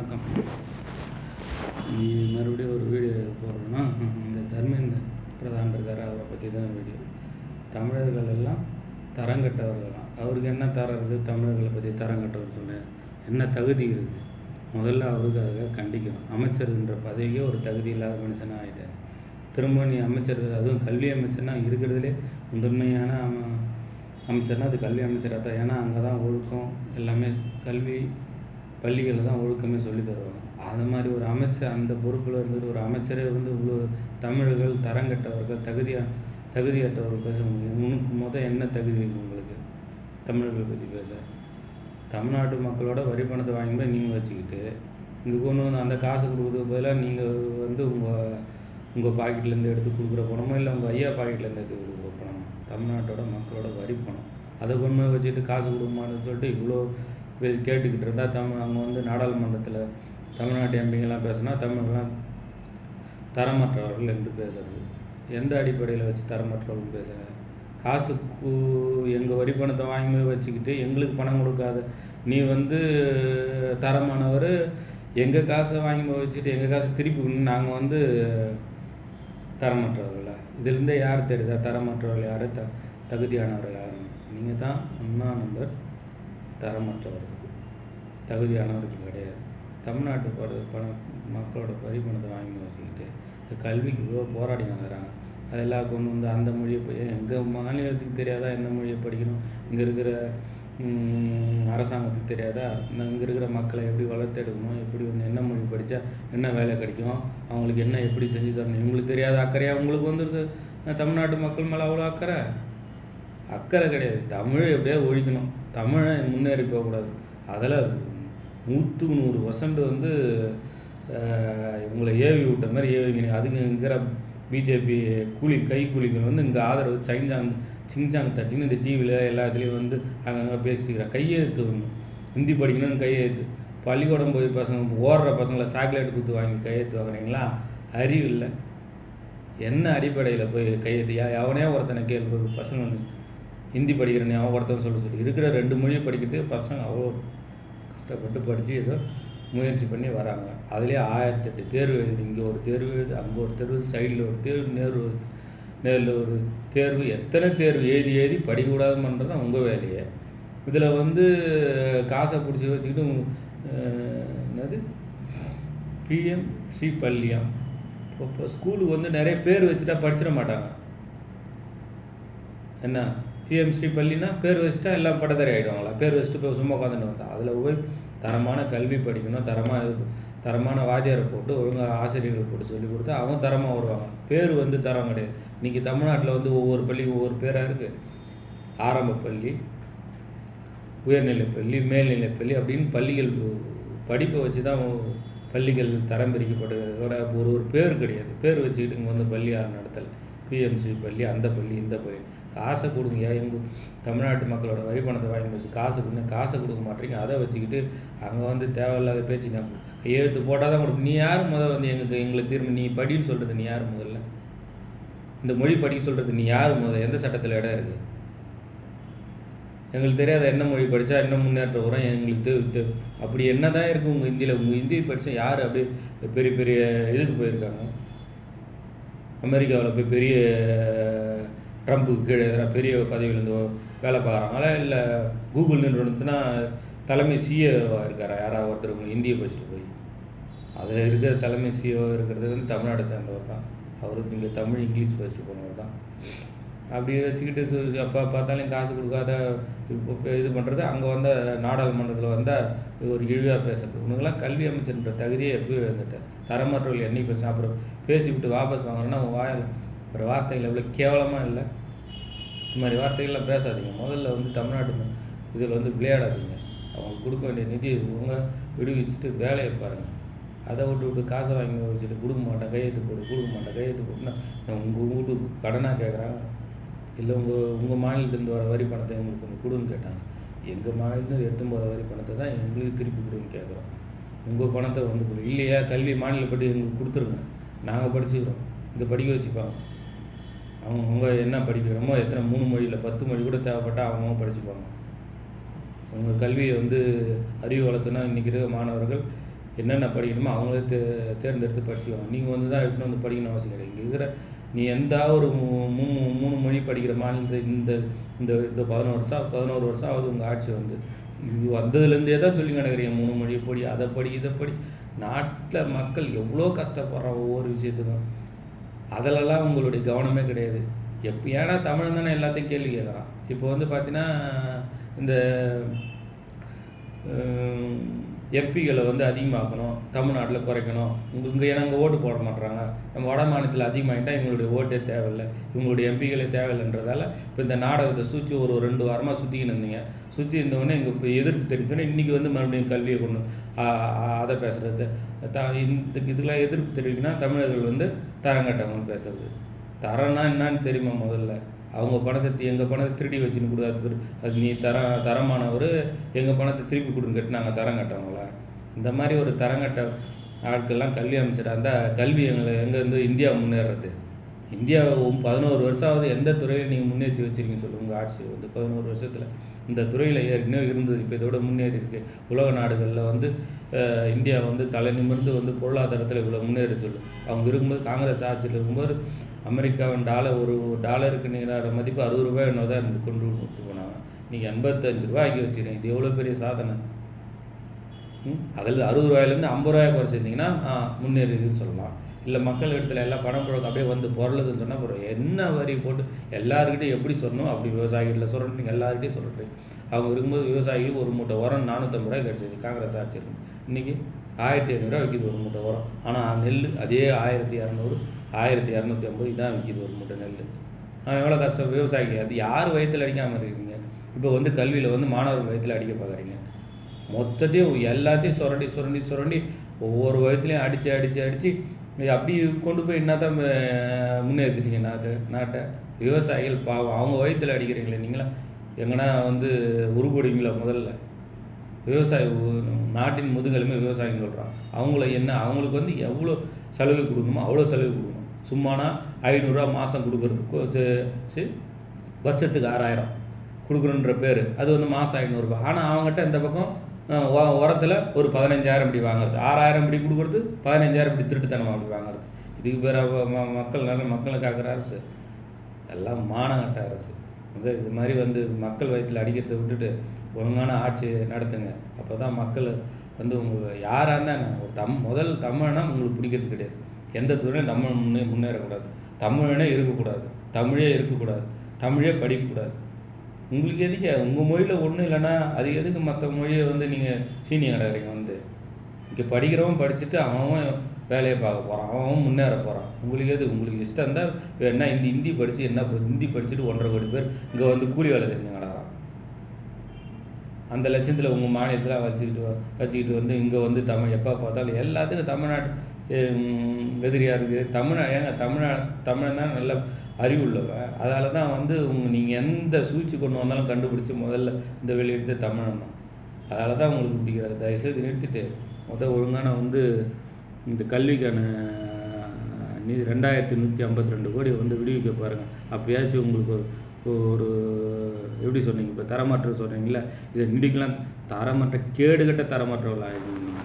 வணக்கம். மறுபடியும் ஒரு வீடியோ போடுறோன்னா, இந்த தர்மேந்திர பிரதான் இருக்கார், அவரை பற்றி தான் வீடியோ. தமிழர்கள் எல்லாம் தரங்கட்டவர்களாம். அவருக்கு என்ன தரம் இருக்குது? தமிழர்களை பற்றி தரங்கட்டவர் சொல்ல என்ன தகுதி இருக்குது? முதல்ல அவருக்கு அதுக்காக கண்டிக்கணும். அமைச்சர்ன்ற பதவிக்கே ஒரு தகுதி இல்லாத மனுஷனாக ஆகிட்டார். திரும்ப நீ அமைச்சர், அதுவும் கல்வி அமைச்சர்னா இருக்கிறதுலே முதன்மையான அமைச்சர்னால் அது கல்வி அமைச்சராக தான். ஏன்னா அங்கே தான் ஒழுக்கம் எல்லாமே, கல்வி பள்ளிகளில் தான் ஒழுக்கமே சொல்லி தருவாங்க. அது மாதிரி ஒரு அமைச்சர் அந்த பொறுப்பில் இருந்துட்டு ஒரு அமைச்சரே வந்து இவ்வளோ தமிழர்கள் தரங்கட்டவர்கள் தகுதியற்றவர்கள் பேச முடியும். உனக்கு என்ன தகுதி இருக்குது உங்களுக்கு தமிழர்களை பற்றி பேச? தமிழ்நாட்டு மக்களோட வரி பணத்தை வாங்கி போய் நீங்கள் வச்சுக்கிட்டு இங்கே கொண்டு வந்து அந்த காசு கொடுக்குறதுக்கு பதிலாக நீங்கள் வந்து உங்கள் பாக்கெட்லேருந்து எடுத்து கொடுக்குற பணமோ இல்லை உங்கள் ஐயா பாக்கெட்லேருந்து எடுத்து கொடுக்குற பணமோ தமிழ்நாட்டோட மக்களோட வரி பணம். அதை கொண்டு போய் வச்சுட்டு காசு கொடுக்குமான்னு சொல்லிட்டு இவ்வளோ கேட்டுக்கிட்டு இருந்தால் அவங்க வந்து நாடாளுமன்றத்தில் தமிழ்நாட்டு எம்பிங்கெல்லாம் பேசுனா தமிழ்லாம் தரமற்றவர்கள் என்று பேசுறது. எந்த அடிப்படையில் வச்சு தரமற்றவர்கள் பேசுகிறேன்? காசுக்கு எங்கள் வரி பணத்தை வாங்கி வச்சுக்கிட்டு எங்களுக்கு பணம் கொடுக்காத நீ வந்து தரமானவர், எங்கள் காசை வாங்கி வச்சுக்கிட்டு எங்கள் காசை திருப்பி நாங்கள் வந்து தரமற்றவர்களா? இதுலேருந்தே யார் தெரியுதா தரமற்றவர்கள் யார், தகுதியானவர்கள் யாருன்னு? நீங்கள் தான் ஒன்றா நம்பர் தரமற்றவர்கள், தகுதியானவர்கள் கிடையாது. தமிழ்நாட்டு பணம் மக்களோட வரி பணத்தை வாங்கி வச்சுக்கிட்டு கல்விக்கு இவ்வளோ போராடி வந்துடுறாங்க. அதெல்லாம் கொண்டு வந்து அந்த மொழியை எங்கள் மாநிலத்துக்கு தெரியாதா என்ன மொழியை படிக்கணும்? இங்கே இருக்கிற அரசாங்கத்துக்கு தெரியாதா இங்கே இருக்கிற மக்களை எப்படி வளர்த்தெடுக்கணும், எப்படி வந்து என்ன மொழி படித்தா என்ன வேலை கிடைக்கும், அவங்களுக்கு என்ன எப்படி செஞ்சு தரணும், இவங்களுக்கு தெரியாத அக்கறையாக உங்களுக்கு வந்துடுது. தமிழ்நாட்டு மக்கள் மேலே அவ்வளோ அக்கறை கிடையாது. தமிழை எப்படியா ஒழிக்கணும், தமிழை முன்னேறி போகக்கூடாது. அதில் 100% வந்து இவங்களை ஏவி விட்ட மாதிரி ஏவிங்க. அதுக்கு இருக்கிற பிஜேபி கைக்கூலிகள் வந்து இங்கே ஆதரவு சிங்ஜாங் தட்டின்னு இந்த டிவியில் எல்லாத்துலேயும் வந்து அங்கங்கே பேசிட்டு இருக்கிறாங்க. கையெழுத்து ஒன்று ஹிந்தி படிக்கணும்னு கையெழுத்து. பள்ளிக்கூடம் போய் பசங்க ஓடுற பசங்களை சாக்லேட் கொடுத்து வாங்கி கையெழுத்து வாங்குறீங்களா? அறிவு இல்லை. என்ன அடிப்படையில் போய் கையெழுத்து? எவனே ஒருத்தனை கேள்வி பசங்க ஹிந்தி படிக்கிறேன்னு அவன் ஒருத்தன் சொல்லி இருக்கிற 2 மொழியை படிக்கிறதுக்கு பசங்க அவ்வளோ கஷ்டப்பட்டு படித்து ஏதோ முயற்சி பண்ணி வராங்க. அதுலேயே 1008 தேர்வு எழுது. இங்கே ஒரு தேர்வு எழுது, அங்கே ஒரு தேர்வு, சைடில் ஒரு தேர்வு, நேரில் ஒரு தேர்வு, எத்தனை தேர்வு எழுதி படிக்கக்கூடாதுன்றது தான் உங்கள் வேலையை. இதில் வந்து காசை பிடிச்சி வச்சுக்கிட்டு என்னது பிஎம் ஸ்ரீ பள்ளியாம். இப்போ ஸ்கூலுக்கு வந்து நிறைய பேர் வச்சுட்டா படிச்சிட மாட்டாங்க. என்ன பிஎம் ஸ்ரீ பள்ளினா பேர் வச்சுட்டா எல்லாம் பட்டதாரி ஆகிடுவாங்களா? பேர் வச்சுட்டு போய் சும்மா உட்காந்துட்டு வந்தா அதில் போய் தரமான கல்வி படிக்கணும், தரமான வாத்தியாரை போட்டு ஒழுங்காக ஆசிரியர்கள் போட்டு சொல்லி கொடுத்தா அவங்க தரமாக வருவாங்க. பேர் வந்து தரம் கிடையாது. இன்றைக்கி தமிழ்நாட்டில் வந்து ஒவ்வொரு பள்ளிக்கும் ஒவ்வொரு பேராக இருக்குது. ஆரம்ப பள்ளி, உயர்நிலைப்பள்ளி, மேல்நிலைப்பள்ளி அப்படின்னு பள்ளிகள் படிப்பை வச்சு தான் பள்ளிகள் தரம் பிரிக்கப்பட்டதோட ஒரு பேர் கிடையாது. பேர் வச்சுக்கிட்டு இங்கே வந்து பள்ளி யார் நடத்தலை. பிஎம்சி பள்ளி, அந்த பள்ளி, இந்த பள்ளி. காசை கொடுங்க. எங்கள் தமிழ்நாட்டு மக்களோட வரி பணத்தை வாங்கி வச்சு காசை கொடுக்க மாட்டேங்க. அதை வச்சுக்கிட்டு அங்கே வந்து தேவையில்லாத பேச்சுங்க. கையெழுத்து போட்டால் தான் கொடுக்கும். நீ யார் வந்து எங்களுக்கு திரும்ப நீ படின்னு சொல்கிறது? நீ யார் முதல்ல? இந்த மொழி படிக்க சொல்கிறது நீ யார் எந்த சட்டத்தில் இடம் இருக்குது? எங்களுக்கு தெரியாத என்ன மொழி படித்தா என்ன முன்னேற்றம் வரும் எங்களுக்கு அப்படி என்ன தான் இருக்குது உங்கள் ஹிந்தியில்? உங்கள் ஹிந்தி படித்தா யார் அப்படியே பெரிய பெரிய இதுக்கு போயிருக்காங்க? அமெரிக்காவில் போய் பெரிய ட்ரம்ப்புக்கு கீழே பெரிய பதவியிலேருந்து வேலை பார்க்குறாங்களா? இல்லை கூகுள் நிறுவனத்துனா தலைமை சிஇஓவாக இருக்காரா யாராவது ஒருத்தர் உங்கள் ஹிந்தியை படிச்சுட்டு போய்? அதில் இருக்கிற தலைமை சிஇஓ இருக்கிறது வந்து தமிழ்நாட்டை சேர்ந்தவர் தான். அவருக்கு இங்கே தமிழ் இங்கிலீஷ் படிச்சுட்டு போனவர் தான். அப்படி வச்சுக்கிட்டு அப்போ பார்த்தாலும் காசு கொடுக்காத இப்போ இது பண்ணுறது. அங்கே வந்த நாடாளுமன்றத்தில் வந்தால் இது ஒரு இழிவாக பேசுறது. உனக்கெல்லாம் கல்வி அமைச்சர்ன்ற தகுதியை எப்போயும் வந்துட்டேன். தரமற்றவர்கள் என்னைக்கு பேச அப்புறம் பேசிவிட்டு வாபஸ் வாங்குறேன்னா உன் வாயில் ஒரு வார்த்தைகள் எவ்வளோ கேவலமாக இல்லை? இது மாதிரி வார்த்தைகள்லாம் பேசாதீங்க. முதல்ல வந்து தமிழ்நாட்டு இதில் வந்து விளையாடாதீங்க. அவங்களுக்கு கொடுக்க வேண்டிய நிதி இவங்க விடுவிச்சுட்டு வேலையை பாருங்கள். அதை விட்டு காசை வாங்கி வச்சுட்டு கொடுக்க மாட்டேன் கையெழுத்து போட்டுன்னா உங்கள் வீட்டுக்கு கடனாக கேட்குறாங்க. இல்லை உங்கள் மாநிலத்திலேருந்து வர வரி பணத்தை எங்களுக்கு கொஞ்சம் கொடுன்னு கேட்டாங்க. எங்கள் மாநிலத்திலேருந்து எடுத்து போகிற வரி பணத்தை தான் எங்களுக்கு திருப்பி கொடுன்னு கேட்குறோம். உங்கள் பணத்தை வந்து கொடு. இல்லையா கல்வி மாநிலப்படி எங்களுக்கு கொடுத்துருங்க, நாங்கள் படிச்சுக்கிறோம், இங்கே படிக்க வச்சுப்பாங்க. அவங்க என்ன படிக்கிறோமோ எத்தனை 3 மொழியில் 10 மொழி கூட தேவைப்பட்டால் அவங்க படிச்சுப்பாங்க. உங்கள் கல்வியை வந்து அறிவு வளர்த்துனா இன்றைக்கி இருக்க மாணவர்கள் என்னென்ன படிக்கணுமோ அவங்களே தேர்ந்தெடுத்து படிச்சுக்குவாங்க. நீங்கள் வந்து தான் எடுத்துகிட்டு வந்து படிக்கணும் அவசியம் கிடையாது. இங்கே இருக்கிற நீ எந்த ஒரு 3 மொழி படிக்கிற மாநிலத்தில் இந்த இந்த இந்த 11 வருஷம் ஆகுது உங்கள் ஆட்சி வந்து. இது வந்ததுலேருந்தே தான் சொல்லி கிடக்குறீங்க 3 மொழி படி, அதை படி, இதை படி. நாட்டில் மக்கள் எவ்வளோ கஷ்டப்படுறான் ஒவ்வொரு விஷயத்துக்கும். அதிலெல்லாம் உங்களுடைய கவனமே கிடையாது. ஏன்னா தமிழன் தானே எல்லாத்தையும் கேள்வி கேட்குறான். இப்போ வந்து பார்த்தீங்கன்னா இந்த எம்பிகளை வந்து அதிகமாக்கணும், தமிழ்நாட்டில் குறைக்கணும். இங்கே ஏன்னா இங்கே ஓட்டு போட மாட்டுறாங்க. நம்ம வட மாநிலத்தில் அதிகமாகிட்டால் இவங்களுடைய ஓட்டே தேவையில்லை, இவங்களுடைய எம்பிகளே தேவையில்லைன்றதால இப்போ இந்த நாடகத்தை சுற்றி ஒரு 2 வாரமாக சுற்றிக்கின்னு இருந்தீங்க. சுற்றி இருந்தவொடனே இங்கே இப்போ எதிர்ப்பு தெரிவிக்கணும். இன்றைக்கி வந்து மறுபடியும் கல்வியை கொண்டு அதை பேசுகிறது. இந்த இதெல்லாம் எதிர்ப்பு தெரிவிக்கணும்னா தமிழர்கள் வந்து தரங்கட்டவங்கன்னு பேசுறது. தரம்னா என்னன்னு தெரியுமா? முதல்ல அவங்க பணத்தை எங்கள் பணத்தை திருடி வச்சுன்னு கொடுக்காது. அது நீ தரமானவர் எங்கள் பணத்தை திருப்பி கொடுன்னு கேட்டு நாங்கள் தரம் கட்டவங்களா? இந்த மாதிரி ஒரு தரங்கட்ட ஆட்கள்லாம் கல்வி அமைச்சராக இருந்தால் கல்வி எங்கேருந்து இந்தியா முன்னேறது? இந்தியா 11 வருஷம் ஆகுது. எந்த துறையில் நீங்கள் முன்னேற்றி வச்சுருக்கீங்க சொல்லுங்கள்? உங்கள் ஆட்சி வந்து 11 வருஷத்தில் இந்த துறையில் ஏற்கனவே இருந்தது, இப்போ இதோட முன்னேறி இருக்குது. உலக நாடுகளில் வந்து இந்தியா வந்து தலை நிமிர்ந்து வந்து பொருளாதாரத்தில் இவ்வளோ முன்னேறி சொல்லு. அவங்க இருக்கும்போது காங்கிரஸ் ஆட்சியில் இருக்கும்போது அமெரிக்காவின் ஒரு டாலருக்கு நிகரான மதிப்பு 60 ரூபாய் என்ன தான் இருந்து கொண்டு போனாங்க. நீங்கள் 85 ரூபாய் ஆக்கி வச்சுக்கிறீங்க. இது எவ்வளோ பெரிய சாதனை. அதில் 60 ரூபாயிலேருந்து 50 ரூபாய் குறைச்சிருந்தீங்கன்னா முன்னேறிதுன்னு சொல்லலாம். இல்லை மக்கள் இடத்துல எல்லாம் பணம் புழக்கம் அப்படியே வந்து பொருளுதுன்னு சொன்னால் அப்புறம் என்ன வரி போட்டு எல்லாருக்கிட்டையும் எப்படி சொல்லணும் அப்படி விவசாயிகளில் சொல்கிறேன். நீங்கள் எல்லாருக்கிட்டையும் சொல்கிறேன். அவங்க இருக்கும்போது விவசாயிகளுக்கு ஒரு மூட்டை உரம் 450 ரூபாய் கிடச்சிது காங்கிரஸ் ஆட்சி இருக்கு. இன்றைக்கி 1500 ரூபா விற்கிது ஒரு மூட்டை உரம். ஆனால் நெல் அதே 1200 1250 இதான் விற்கிது ஒரு மூட்டை நெல். எவ்வளோ கஷ்டம் விவசாயிக்கு. அது யார் வயிற்றில் அடிக்காமல் இருக்கீங்க? இப்போ வந்து கல்வியில் வந்து மாணவர்கள் வயிற்றில் அடிக்க பார்க்குறீங்க. மொத்தத்தையும் எல்லாத்தையும் சுரண்டி ஒவ்வொரு வயத்துலையும் அடித்து அப்படி கொண்டு போய் என்ன தான் முன்னேற்றுறீங்க நாட்டை. விவசாயிகள் பாவம், அவங்க வயிற்றில் அடிக்கிறீங்களே. நீங்களாம் எங்கன்னா வந்து உருப்படுவீங்களா? முதல்ல விவசாயி நாட்டின் முதுகெலுமே விவசாயின்னு சொல்கிறான். அவங்களுக்கு வந்து எவ்வளோ சலுகை கொடுக்கணுமோ அவ்வளோ சலுகை கொடுக்கணும். சும்மானா 500 ரூபா மாதம் கொடுக்குறதுக்கு வருஷத்துக்கு 6000 கொடுக்குறன்ற பேர். அது வந்து மாதம் 500 ரூபா. ஆனால் அவங்ககிட்ட இந்த பக்கம் உரத்தில் ஒரு 15000 இப்படி வாங்குறது, 6000 இப்படி கொடுக்குறது, 15000 இப்படி திருட்டுத்தனமாக அப்படி வாங்குறது. இதுக்கு பேர் மக்களை காக்கிற அரசு. எல்லாம் மானங்கட்ட அரசு. இது மாதிரி வந்து மக்கள் வயிற்றில் அடிக்கிறத விட்டுட்டு ஒழுங்கான ஆட்சி நடத்துங்க. அப்போ தான் மக்கள் வந்து உங்களுக்கு யாராக இருந்தால் ஒரு தமிழ்னா உங்களுக்கு பிடிக்கிறது கிடையாது. எந்த துறையிலும் தமிழ் முன்னேறக்கூடாது, தமிழனே இருக்கக்கூடாது, தமிழே இருக்கக்கூடாது, தமிழே படிக்கக்கூடாது. உங்களுக்கு எதுக்கு உங்கள் மொழியில் ஒன்றும் இல்லைன்னா அது எதுக்கு மற்ற மொழியை வந்து நீங்கள் சீனியர் கிடக்குறீங்க? வந்து இங்கே படிக்கிறவன் படிச்சுட்டு அவன் வேலையை பார்க்க போகிறான், அவன் முன்னேற போகிறான். உங்களுக்கு இஷ்டம் இருந்தால் என்ன ஹிந்தி படித்து என்ன ஹிந்தி படிச்சுட்டு 1.5 கோடி பேர் இங்கே வந்து கூலி வேலை செஞ்சு கிடக்குறான். அந்த லட்சத்தில் உங்கள் மாநிலத்தில் வச்சுக்கிட்டு வந்து இங்கே வந்து எப்போ பார்த்தாலும் எல்லாத்துக்கும் தமிழ்நாட்டு எதிரியாக இருக்குது. தமிழன் தான் நல்ல அறிவுள்ளவன். அதால தான் வந்து நீங்கள் எந்த சூழ்ச்சி கொண்டு வந்தாலும் கண்டுபிடிச்சி முதல்ல இந்த வெளியெடுத்து தமிழன் தான். அதால தான் உங்களுக்கு பிடிக்கிறாரு. தயவுசெய்து நிறுத்திட்டு ஒழுங்கான வந்து இந்த கல்விக்கான 2152 கோடி வந்து விடுவிக்க பாருங்கள். அப்போயாச்சும் உங்களுக்கு ஒரு எப்படி சொன்னீங்க இப்போ தரமாற்றம் சொல்கிறீங்களா? இதை நீடிக்கலாம். தரமற்ற கேடுகட்ட தரமாற்றவர்கள் ஆகிடுவீங்க.